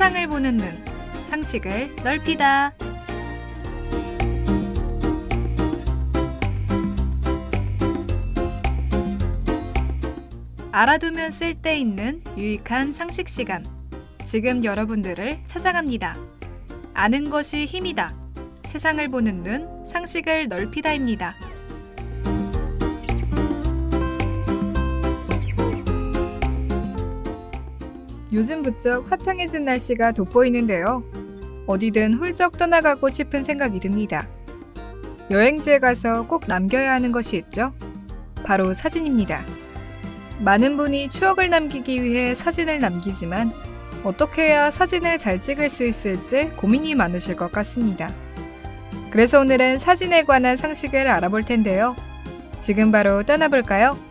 세상을 보는 눈, 상식을 넓히다. 알아두면 쓸데있는 유익한 상식 시간. 지금 여러분들을 찾아갑니다. 아는 것이 힘이다. 세상을 보는 눈, 상식을 넓히다입니다. 요즘 부쩍 화창해진 날씨가 돋보이는데요. 어디든 훌쩍 떠나가고 싶은 생각이 듭니다. 여행지에 가서 꼭 남겨야 하는 것이 있죠? 바로 사진입니다. 많은 분이 추억을 남기기 위해 사진을 남기지만 어떻게 해야 사진을 잘 찍을 수 있을지 고민이 많으실 것 같습니다. 그래서 오늘은 사진에 관한 상식을 알아볼 텐데요. 지금 바로 떠나볼까요?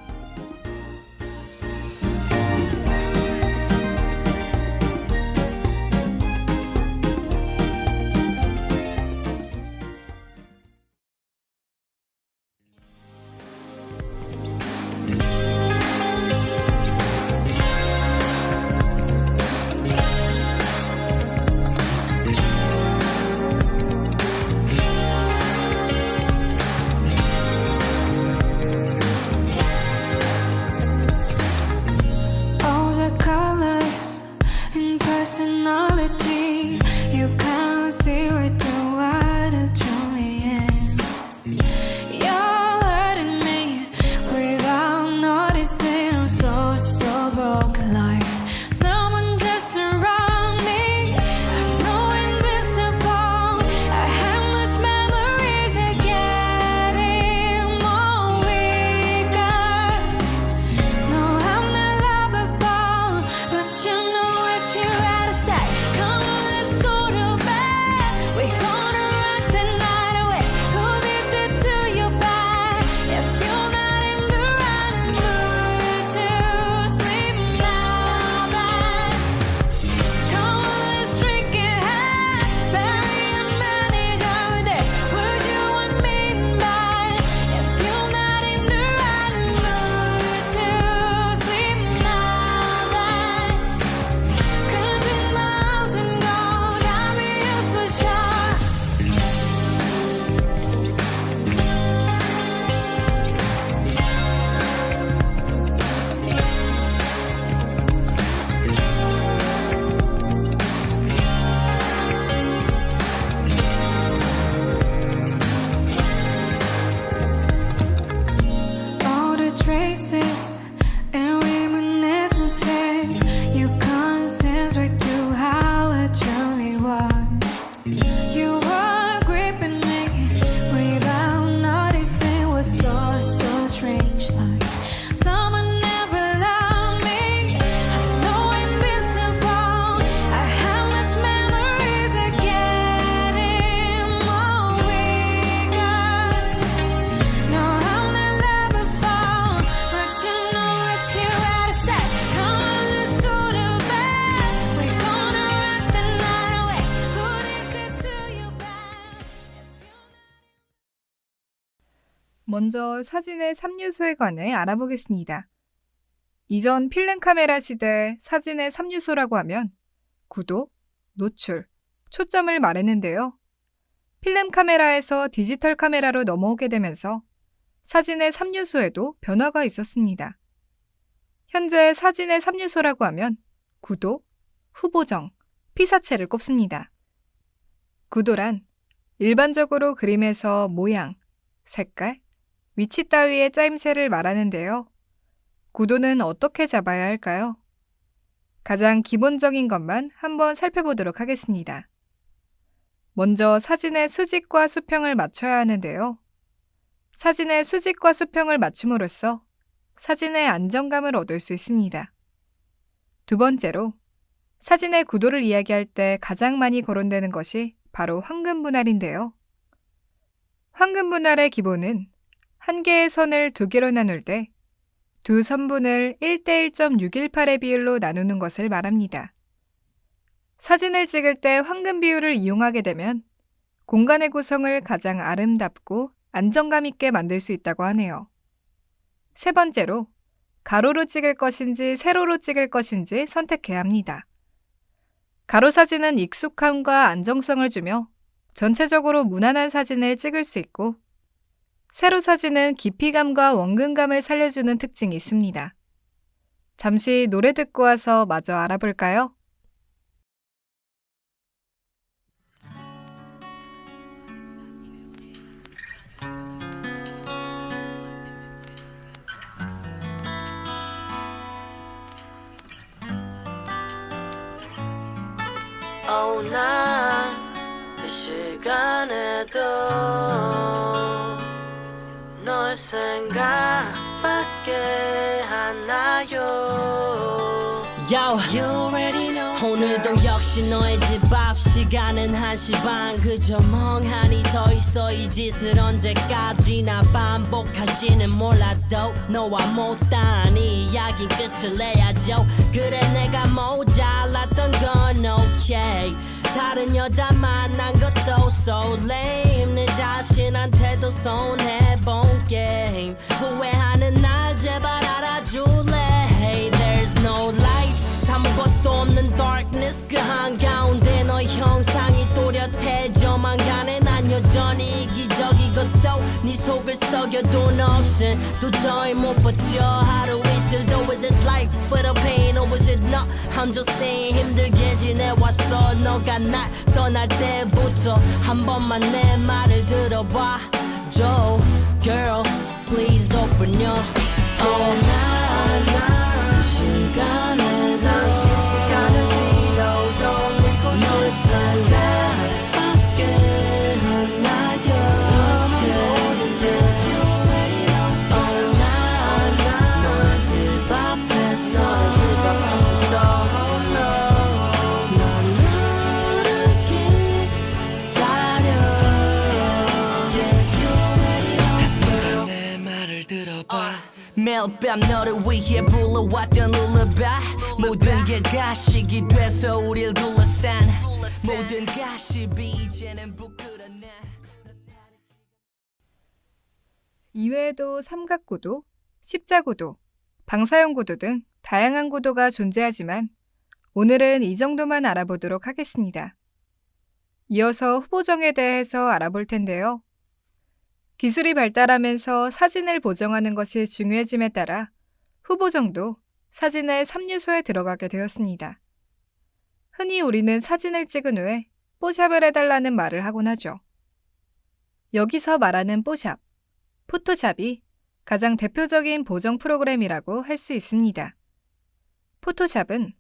먼저 사진의 3요소에 관해 알아보겠습니다. 이전 필름 카메라 시대 사진의 3요소라고 하면 구도, 노출, 초점을 말했는데요. 필름 카메라에서 디지털 카메라로 넘어오게 되면서 사진의 3요소에도 변화가 있었습니다. 현재 사진의 3요소라고 하면 구도, 후보정, 피사체를 꼽습니다. 구도란 일반적으로 그림에서 모양, 색깔, 위치 따위의 짜임새를 말하는데요. 구도는 어떻게 잡아야 할까요? 가장 기본적인 것만 한번 살펴보도록 하겠습니다. 먼저 사진의 수직과 수평을 맞춰야 하는데요. 사진의 수직과 수평을 맞춤으로써 사진의 안정감을 얻을 수 있습니다. 두 번째로, 사진의 구도를 이야기할 때 가장 많이 거론되는 것이 바로 황금 분할인데요. 황금 분할의 기본은 한 개의 선을 두 개로 나눌 때 두 선분을 1:1.618의 비율로 나누는 것을 말합니다. 사진을 찍을 때 황금 비율을 이용하게 되면 공간의 구성을 가장 아름답고 안정감 있게 만들 수 있다고 하네요. 세 번째로, 가로로 찍을 것인지 세로로 찍을 것인지 선택해야 합니다. 가로 사진은 익숙함과 안정성을 주며 전체적으로 무난한 사진을 찍을 수 있고, 세로 사진은 깊이감과 원근감을 살려주는 특징이 있습니다. 잠시 노래 듣고 와서 마저 알아볼까요? 난 이 시간에도 너의 생각밖에 안 나요. Yo, you already know. 오늘도 역시 너의 집 앞 시간은 1시 반. 그저 멍하니 서있어. 이 짓을 언제까지나 반복할지는 몰라도 너와 못한 이 이야기 끝을 내야죠. 그래 내가 모자랐던 건 okay. 다른 여자 만난 것도 so lame. 내 자신한테도 손해본 게임. 후회하는 날 제발 알아줄래. Hey, there's no lights. 아무것도 없는 darkness. 그 한가운데 너의 형상이 또렷해져만 가네. 난 여전히 이기적이고도 네 속을 썩여도 no option. 도저히 못 버텨 하루 이틀도. Is it life for the pain or is it not? I'm just saying 힘들게 지내왔어. 너가 날 떠날 때부터 한 번만 내 말을 들어봐 줘. Girl, please open your 이 시간에 너의 생각밖에 안 나요. 너의 집 앞에서 난 너를 기다려. 내 말을 들어봐. 매일 밤 너를 위해 불러왔던 lullaby. 모든 게 가식이 돼서 우릴 둘러싼 모든 가십이 이제는 부끄러나. 이외에도 삼각구도, 십자구도, 방사형구도 등 다양한 구도가 존재하지만 오늘은 이 정도만 알아보도록 하겠습니다. 이어서 후보정에 대해서 알아볼 텐데요. 기술이 발달하면서 사진을 보정하는 것이 중요해짐에 따라 후보정도 사진의 3요소에 들어가게 되었습니다. 흔히 우리는 사진을 찍은 후에 뽀샵을 해달라는 말을 하곤 하죠. 여기서 말하는 뽀샵, 포토샵이 가장 대표적인 보정 프로그램이라고 할 수 있습니다. 포토샵은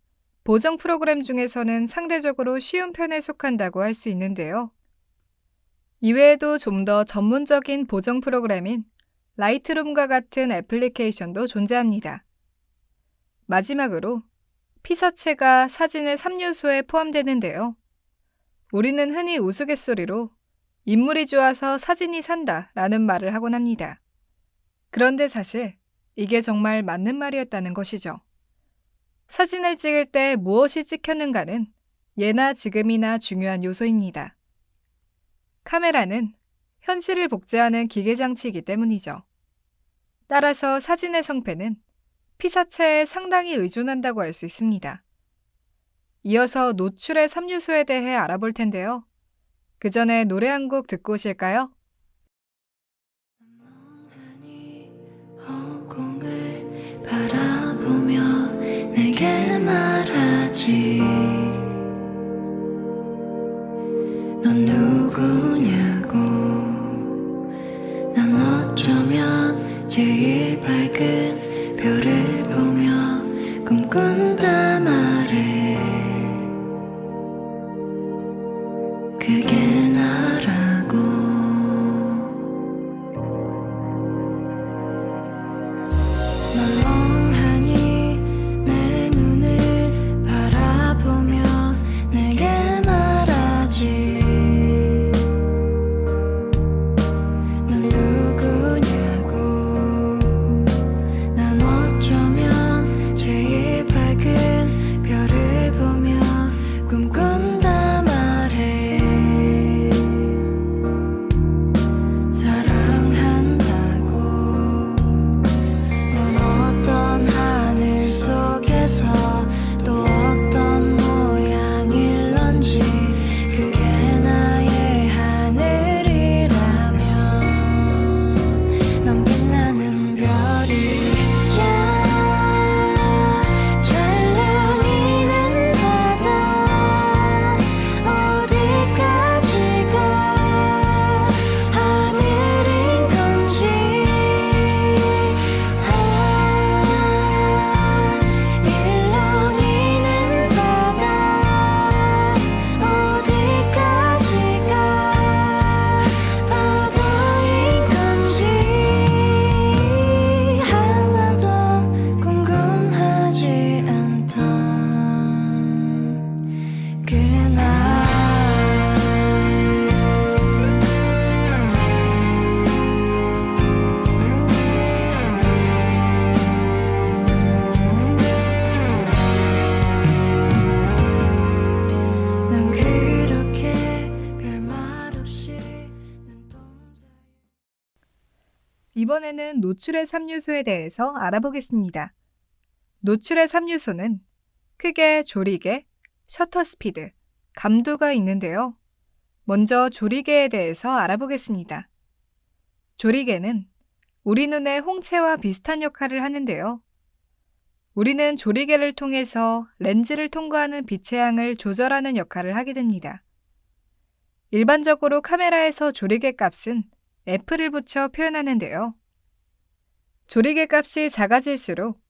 보정 프로그램 중에서는 상대적으로 쉬운 편에 속한다고 할 수 있는데요. 이외에도 좀 더 전문적인 보정 프로그램인 라이트룸과 같은 애플리케이션도 존재합니다. 마지막으로 피사체가 사진의 3요소에 포함되는데요. 우리는 흔히 우스갯소리로 인물이 좋아서 사진이 산다 라는 말을 하곤 합니다. 그런데 사실 이게 정말 맞는 말이었다는 것이죠. 사진을 찍을 때 무엇이 찍혔는가는 예나 지금이나 중요한 요소입니다. 카메라는 현실을 복제하는 기계장치이기 때문이죠. 따라서 사진의 성패는 피사체에 상당히 의존한다고 할 수 있습니다. 이어서 노출의 3요소에 대해 알아볼 텐데요. 그 전에 노래 한 곡 듣고 오실까요? 허공을 바라보며 내게 말하지. 넌 누구냐고. 난 어쩌면 제일 밝은 별을 보며 꿈꾼다 말해. 그게 나라고. 난 멍하니 내 눈을 바라보며 내게 말하지. 넌 누구냐고. 이번에는 노출의 3요소에 대해서 알아보겠습니다. 노출의 3요소는 크게 조리개, 셔터 스피드, 감도가 있는데요. 먼저 조리개에 대해서 알아보겠습니다. 조리개는 우리 눈의 홍채와 비슷한 역할을 하는데요. 우리는 조리개를 통해서 렌즈를 통과하는 빛의 양을 조절하는 역할을 하게 됩니다. 일반적으로 카메라에서 조리개 값은 F를 붙여 표현하는데요. 조리개 값이 작아질수록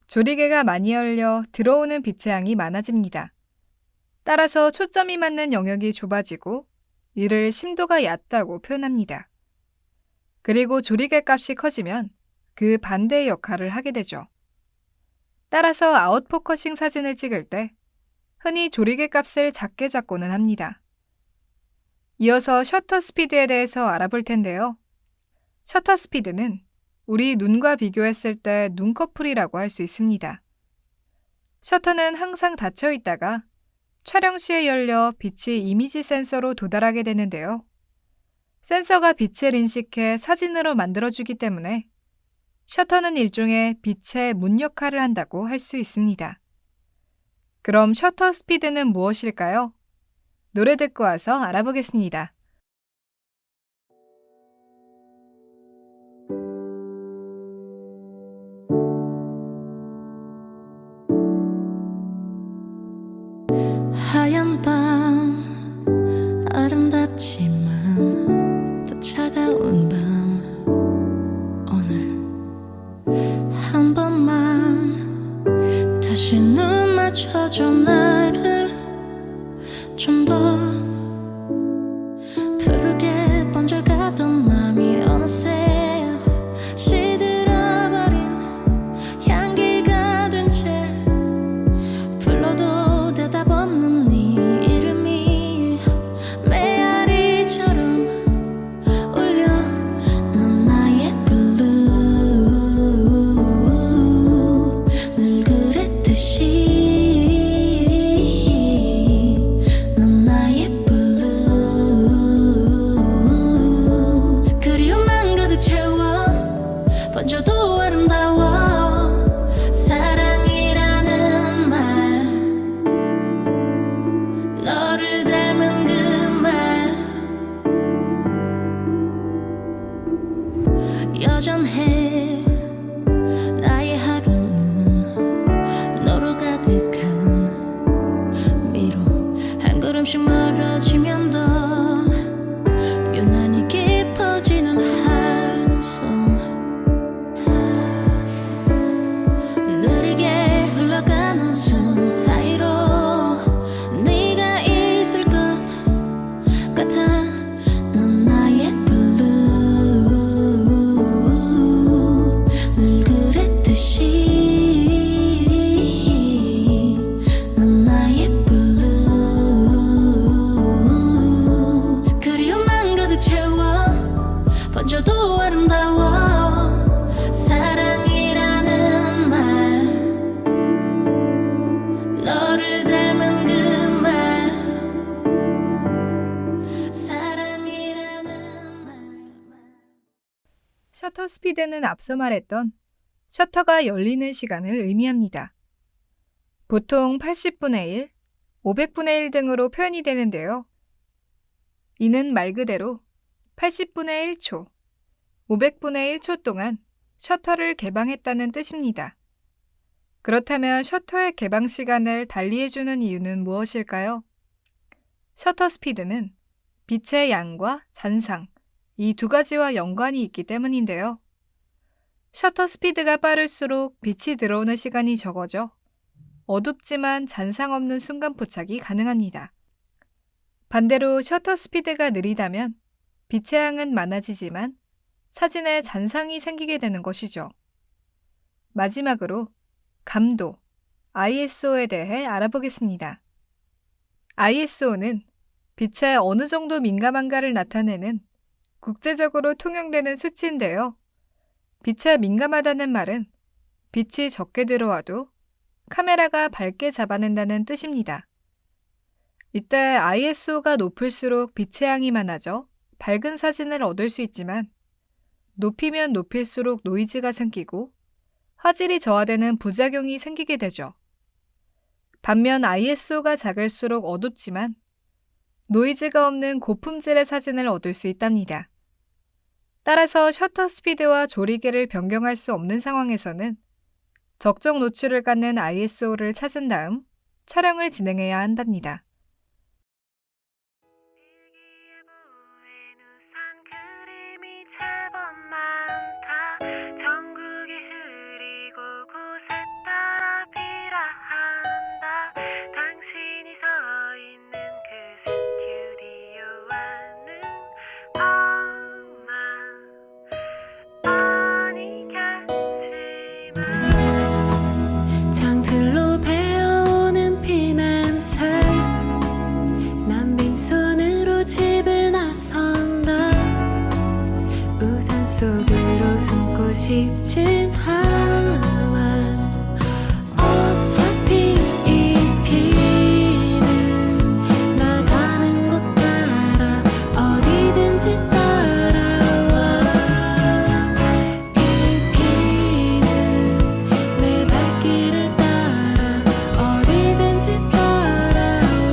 조리개가 많이 열려 들어오는 빛의 양이 많아집니다. 따라서 초점이 맞는 영역이 좁아지고 이를 심도가 얕다고 표현합니다. 그리고 조리개 값이 커지면 그 반대의 역할을 하게 되죠. 따라서 아웃포커싱 사진을 찍을 때 흔히 조리개 값을 작게 잡고는 합니다. 이어서 셔터 스피드에 대해서 알아볼 텐데요. 셔터 스피드는 우리 눈과 비교했을 때 눈꺼풀이라고 할 수 있습니다. 셔터는 항상 닫혀 있다가 촬영 시에 열려 빛이 이미지 센서로 도달하게 되는데요. 센서가 빛을 인식해 사진으로 만들어주기 때문에 셔터는 일종의 빛의 문 역할을 한다고 할 수 있습니다. 그럼 셔터 스피드는 무엇일까요? 노래 듣고 와서 알아보겠습니다. 하얀 밤 아름답지만 또 차가운 밤 오늘 한 번만 다시 눈 맞춰줘 나를 좀 더 푸르게 번져가던 맘이 어느새 시들어버린 향기가 된 채 불러도 대답 없는 네 이름이 메아리처럼 울려 넌 나의 블루 늘 그랬듯이 넌 나의 블루 그리움만 가득 채워 번져도 아름다워 사랑이라는 말 너를 닮은 그 말 여전해 나의 하루는 너로 가득한 미로 한 걸음씩 멀어지면 더 유난히 깊어지는 한숨 느리게 흘러가는 숨 사이로 네가 있을 것 같아 넌 나의 블루 늘 그랬듯이 넌 나의 블루 그리움만 가득 채워 번져도 아름다워 사랑이라는 말 너를 닮은 그 말 사랑이라는 말 셔터 스피드는 앞서 말했던 셔터가 열리는 시간을 의미합니다. 보통 80분의 1, 500분의 1 등으로 표현이 되는데요. 이는 말 그대로 80분의 1초, 500분의 1초 동안 셔터를 개방했다는 뜻입니다. 그렇다면 셔터의 개방 시간을 달리해주는 이유는 무엇일까요? 셔터 스피드는 빛의 양과 잔상, 이 두 가지와 연관이 있기 때문인데요. 셔터 스피드가 빠를수록 빛이 들어오는 시간이 적어져 어둡지만 잔상 없는 순간 포착이 가능합니다. 반대로 셔터 스피드가 느리다면 빛의 양은 많아지지만 사진에 잔상이 생기게 되는 것이죠. 마지막으로 감도, ISO에 대해 알아보겠습니다. ISO는 빛에 어느 정도 민감한가를 나타내는 국제적으로 통용되는 수치인데요. 빛에 민감하다는 말은 빛이 적게 들어와도 카메라가 밝게 잡아낸다는 뜻입니다. 이때 ISO가 높을수록 빛의 양이 많아져 밝은 사진을 얻을 수 있지만 높이면 높일수록 노이즈가 생기고 화질이 저하되는 부작용이 생기게 되죠. 반면 ISO가 작을수록 어둡지만 노이즈가 없는 고품질의 사진을 얻을 수 있답니다. 따라서 셔터 스피드와 조리개를 변경할 수 없는 상황에서는 적정 노출을 갖는 ISO를 찾은 다음 촬영을 진행해야 한답니다. 장틀로 배어오는 피냄새 난 빈손으로 집을 나선다 우산 속으로 숨고 싶진 않아 어차피 이 비는 나가는 곳 따라 어디든지 따라와 이 비는 내 발길을 따라 어디든지 따라와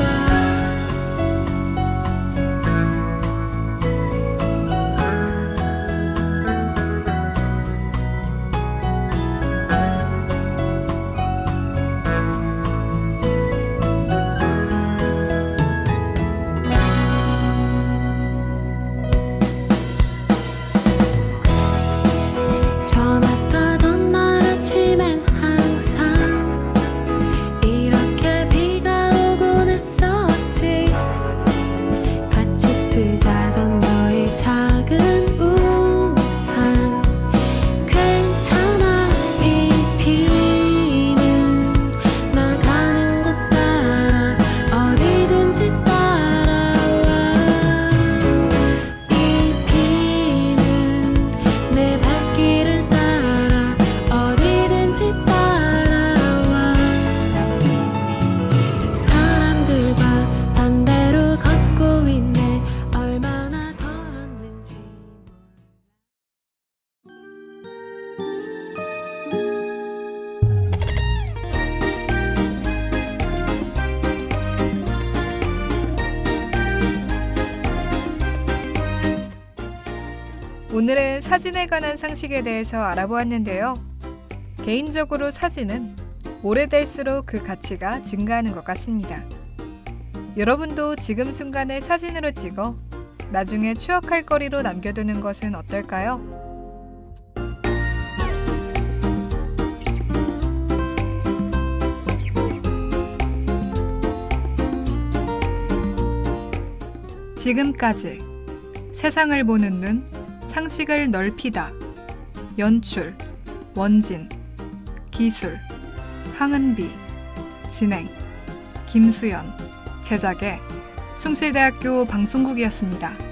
전화 떠던 날 아침엔 항상 이렇게 비가 오곤 했었지 같이 쓰자던 너의 작은 우산 괜찮아 이 비는 나가는 곳 따라 어디든지 따라와 이 비는 내 발길을 따라 어디든지 따라와 사람들과 반대로 걷고 있네 얼마나 걸었는지 오늘은 사진에 관한 상식에 대해서 알아보았는데요. 개인적으로 사진은 오래될수록 그 가치가 증가하는 것 같습니다. 여러분도 지금 순간을 사진으로 찍어 나중에 추억할 거리로 남겨두는 것은 어떨까요? 지금까지 세상을 보는 눈, 상식을 넓히다. 연출, 원진, 기술, 황은비, 진행, 김수연, 제작의 숭실대학교 방송국이었습니다.